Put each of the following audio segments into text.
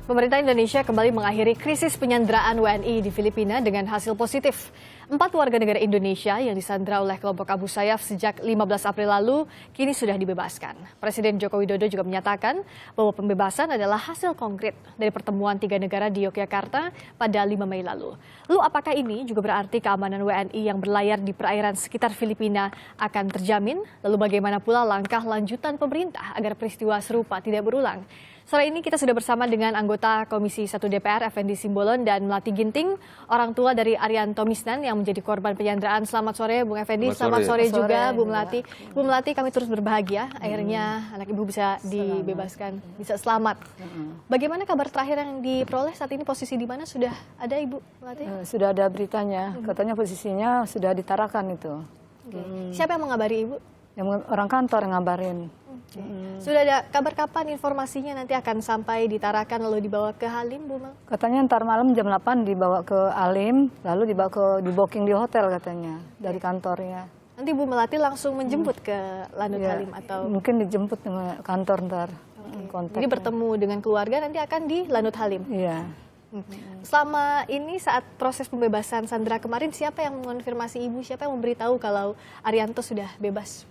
Pemerintah Indonesia kembali mengakhiri krisis penyanderaan WNI di Filipina dengan hasil positif. 4 warga negara Indonesia yang disandra oleh kelompok Abu Sayyaf sejak 15 April lalu kini sudah dibebaskan. Presiden Joko Widodo juga menyatakan bahwa pembebasan adalah hasil konkret dari pertemuan 3 negara di Yogyakarta pada 5 Mei lalu. Lalu apakah ini juga berarti keamanan WNI yang berlayar di perairan sekitar Filipina akan terjamin? Lalu bagaimana pula langkah lanjutan pemerintah agar peristiwa serupa tidak berulang? Sore ini kita sudah bersama dengan anggota Komisi 1 DPR Effendi Simbolon dan Melati Ginting, orang tua dari Arianto Misnan yang menjadi korban penyanderaan. Selamat sore Bung Effendi, selamat sore juga Bu Melati. Bu Melati, kami terus berbahagia akhirnya anak Ibu bisa dibebaskan, bisa selamat. Bagaimana kabar terakhir yang diperoleh saat ini, posisi di mana sudah ada Ibu Melati? Sudah ada beritanya, katanya posisinya sudah ditarakan itu. Siapa yang mengabari Ibu? Yang orang kantor yang ngabarin. Sudah ada kabar kapan informasinya nanti akan sampai ditarakan lalu dibawa ke Halim, Bu Mel? Katanya ntar malam jam 8 dibawa ke Halim, lalu dibawa ke di booking di hotel katanya dari kantornya. Nanti Bu Melati langsung menjemput ke Lanut Halim atau? Mungkin dijemput ke kantor ntar. Jadi bertemu dengan keluarga nanti akan di Lanut Halim? Iya. Selama ini saat proses pembebasan sandera kemarin, siapa yang mengonfirmasi Ibu, siapa yang memberitahu kalau Arianto sudah bebas?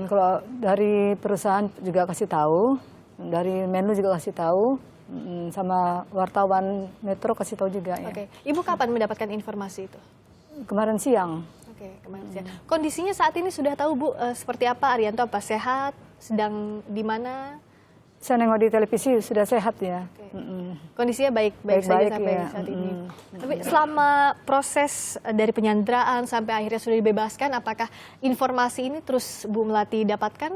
Kalau dari perusahaan juga kasih tahu, dari Menlu juga kasih tahu, sama wartawan Metro kasih tahu juga ya. Oke. Ibu kapan mendapatkan informasi itu? Kemarin siang. Oke, kemarin siang. Kondisinya saat ini sudah tahu Bu, seperti apa Arianto, apa sehat, sedang di mana? Saya nengok di televisi sudah sehat ya. Kondisinya baik-baik saja sampai ya. saat ini. Tapi selama proses dari penyanderaan sampai akhirnya sudah dibebaskan, apakah informasi ini terus Bu Melati dapatkan?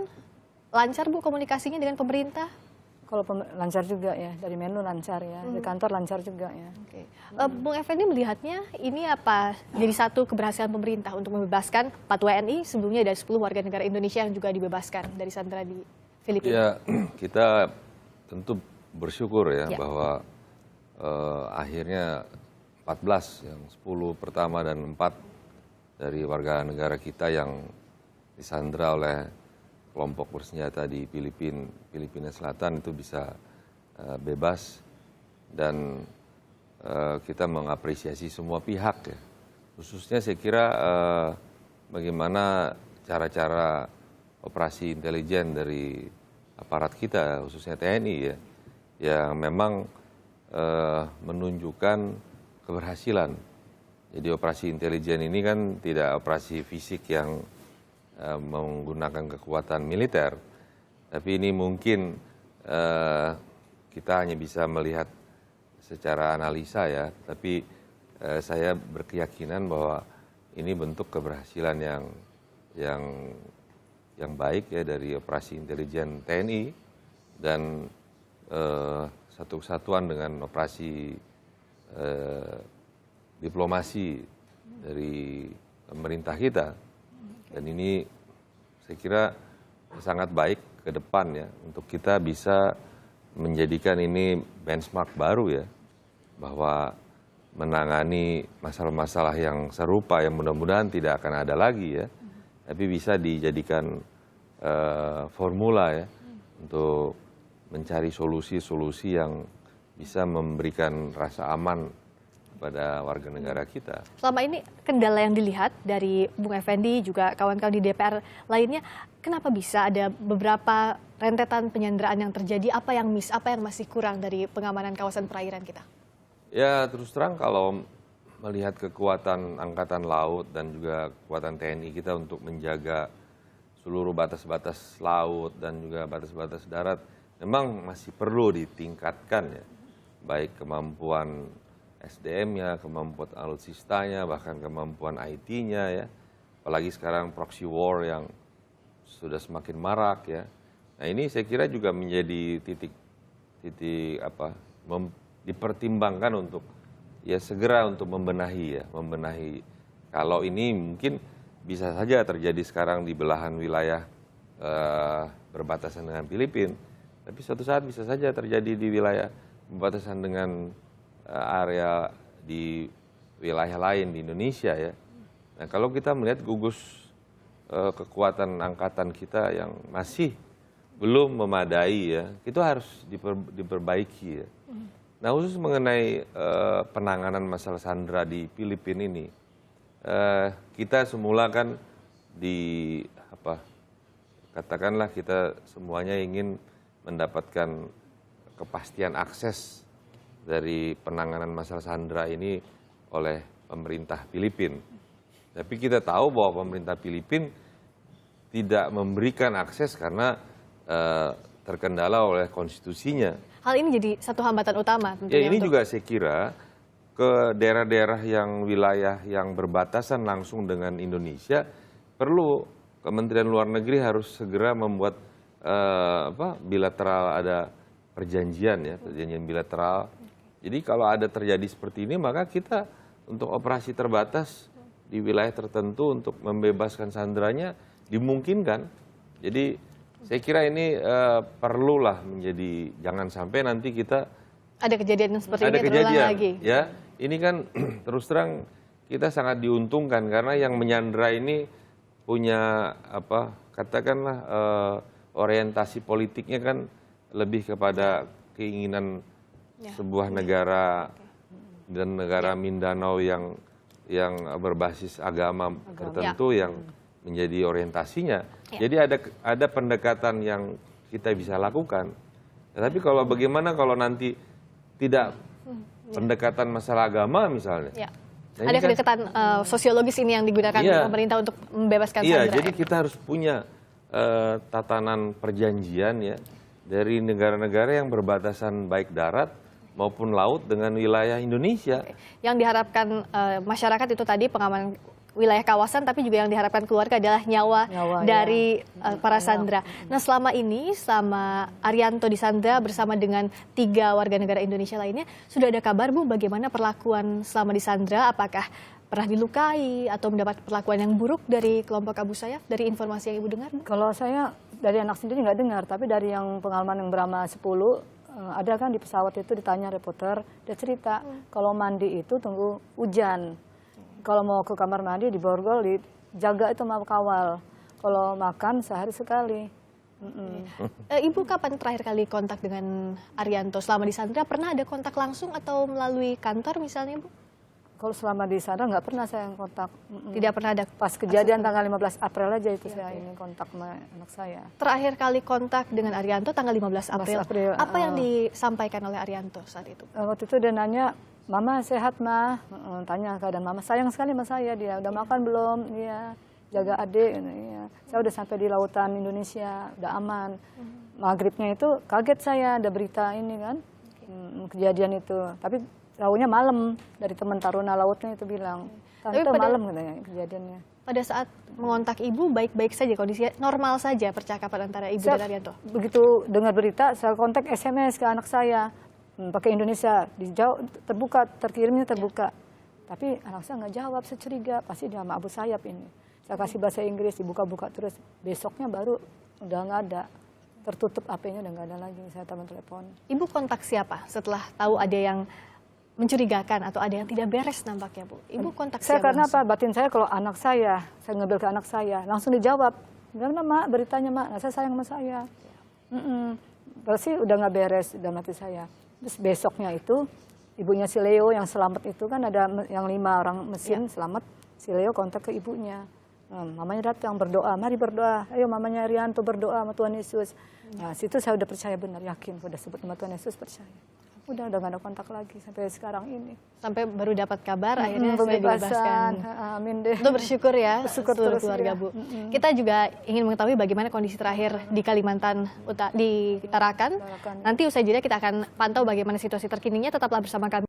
Lancar Bu komunikasinya dengan pemerintah? Kalau lancar juga ya, dari Menlu lancar ya, di kantor lancar juga ya. Oke. Bung Effendi melihatnya ini apa jadi satu keberhasilan pemerintah untuk membebaskan 4 WNI, sebelumnya ada 10 warga negara Indonesia yang juga dibebaskan dari sandera di Filipina. Ya, kita tentu bersyukur ya bahwa akhirnya 14, yang 10 pertama dan 4 dari warga negara kita yang disandra oleh kelompok bersenjata di Filipina Selatan itu bisa bebas, dan kita mengapresiasi semua pihak ya. Khususnya saya kira bagaimana cara-cara operasi intelijen dari aparat kita, khususnya TNI ya, yang memang menunjukkan keberhasilan. Jadi operasi intelijen ini kan tidak operasi fisik yang menggunakan kekuatan militer, tapi ini mungkin kita hanya bisa melihat secara analisa ya, tapi saya berkeyakinan bahwa ini bentuk keberhasilan yang baik ya dari operasi intelijen TNI, dan satu kesatuan dengan operasi diplomasi dari pemerintah kita. Dan ini saya kira sangat baik ke depan ya, untuk kita bisa menjadikan ini benchmark baru ya, bahwa menangani masalah-masalah yang serupa yang mudah-mudahan tidak akan ada lagi ya, tapi bisa dijadikan formula ya untuk mencari solusi-solusi yang bisa memberikan rasa aman kepada warga negara kita. Selama ini kendala yang dilihat dari Bung Effendi juga kawan-kawan di DPR lainnya, kenapa bisa ada beberapa rentetan penyanderaan yang terjadi? Apa yang miss, apa yang masih kurang dari pengamanan kawasan perairan kita? Ya terus terang kalau melihat kekuatan Angkatan Laut dan juga kekuatan TNI kita untuk menjaga seluruh batas-batas laut dan juga batas-batas darat, memang masih perlu ditingkatkan ya, baik kemampuan SDM-nya, kemampuan alutsistanya, bahkan kemampuan IT-nya ya. Apalagi sekarang proxy war yang sudah semakin marak ya. Nah ini saya kira juga menjadi titik dipertimbangkan untuk ya segera untuk membenahi. Kalau ini mungkin bisa saja terjadi sekarang di belahan wilayah berbatasan dengan Filipina, tapi suatu saat bisa saja terjadi di wilayah berbatasan dengan area di wilayah lain di Indonesia ya. Nah kalau kita melihat gugus kekuatan angkatan kita yang masih belum memadai ya, itu harus diperbaiki ya. Nah, khusus mengenai penanganan masalah sandera di Filipina ini, kita semula kan katakanlah kita semuanya ingin mendapatkan kepastian akses dari penanganan masalah sandera ini oleh pemerintah Filipina. Tapi kita tahu bahwa pemerintah Filipina tidak memberikan akses karena terkendala oleh konstitusinya. Hal ini jadi satu hambatan utama Ya, tentunya ini untuk... juga saya kira ke daerah-daerah yang wilayah yang berbatasan langsung dengan Indonesia perlu Kementerian Luar Negeri harus segera membuat bilateral, ada perjanjian ya, perjanjian bilateral. Jadi kalau ada terjadi seperti ini maka kita untuk operasi terbatas di wilayah tertentu untuk membebaskan sanderanya dimungkinkan. Jadi saya kira ini perlulah menjadi, jangan sampai nanti kita ada kejadian seperti ini terulang lagi. Ya, ini kan terus terang kita sangat diuntungkan karena yang menyandera ini punya katakanlah orientasi politiknya kan lebih kepada keinginan sebuah negara dan negara Mindanao yang berbasis agama tertentu yang menjadi orientasinya. Jadi ada pendekatan yang kita bisa lakukan. Tapi kalau bagaimana kalau nanti tidak pendekatan masalah agama misalnya. Nah, ada kedekatan sosiologis ini yang digunakan pemerintah untuk membebaskan sandera. Jadi kita harus punya tatanan perjanjian ya dari negara-negara yang berbatasan baik darat maupun laut dengan wilayah Indonesia. Yang diharapkan masyarakat itu tadi pengamanan wilayah kawasan, tapi juga yang diharapkan keluarga adalah nyawa dari para sandera. Nah, selama ini, selama Arianto disandra bersama dengan 3 warga negara Indonesia lainnya, sudah ada kabar, Bu, bagaimana perlakuan selama disandra? Apakah pernah dilukai atau mendapat perlakuan yang buruk dari kelompok Abu Sayyaf, dari informasi yang Ibu dengar, Bu? Kalau saya dari anak sendiri nggak dengar, tapi dari yang pengalaman yang Brahma 10, ada kan di pesawat itu ditanya reporter, dia cerita kalau mandi itu tunggu hujan. Kalau mau ke kamar mandi di borgol dijaga itu sama kawal. Kalau makan sehari sekali. Ibu kapan terakhir kali kontak dengan Arianto selama di sandra? Pernah ada kontak langsung atau melalui kantor misalnya, Bu? Kalau selama di sana nggak pernah saya yang kontak. Tidak pernah ada. Pas kejadian tanggal 15 April aja itu saya ini kontak sama anak saya. Terakhir kali kontak dengan Arianto tanggal 15 April. Apa yang disampaikan oleh Arianto saat itu? Waktu itu dia nanya, Mama sehat, Ma? Tanya keadaan Mama. Sayang sekali sama saya dia. Udah makan belum? Iya. Jaga adik. Iya. Saya udah sampai di lautan Indonesia. Udah aman. Maghribnya itu kaget saya. Ada berita ini kan. Kejadian itu. Tapi tahunya malam. Dari teman taruna lautnya itu bilang. Tante malam katanya kejadiannya. Pada saat mengontak Ibu baik-baik saja, kondisinya normal saja percakapan antara Ibu dan Arianto? Begitu dengar berita, saya kontak SMS ke anak saya. Pakai Indonesia, dijawab terbuka, terkirimnya terbuka. Tapi anak saya nggak jawab, saya curiga pasti dia sama Abu Sayyaf ini. Saya kasih bahasa Inggris, dibuka-buka terus. Besoknya baru udah nggak ada, tertutup HP-nya udah nggak ada lagi. Saya telepon. Ibu kontak siapa setelah tahu ada yang mencurigakan atau ada yang tidak beres nampaknya, Bu? Ibu kontak saya siapa? Karena apa? Batin saya kalau anak saya ngambil ke anak saya, langsung dijawab. Gimana, Mak? Beritanya, Mak, saya sayang sama saya. Pasti udah nggak beres, udah mati saya. Terus besoknya itu, ibunya si Leo yang selamat itu kan ada yang 5 orang mesin selamat. Si Leo kontak ke ibunya. Mamanya datang berdoa, mari berdoa. Ayo mamanya Arianto berdoa sama Tuhan Yesus. Nah, situ saya udah percaya benar, yakin. Udah sebut nama Tuhan Yesus, percaya. Udah gak ada kontak lagi sampai sekarang ini. Sampai baru dapat kabar akhirnya sudah dibebaskan. Amin deh. Itu bersyukur ya seluruh keluarga, Bu. Kita juga ingin mengetahui bagaimana kondisi terakhir di Kalimantan di Tarakan. Nanti usai jeda kita akan pantau bagaimana situasi terkininya. Tetaplah bersama kami.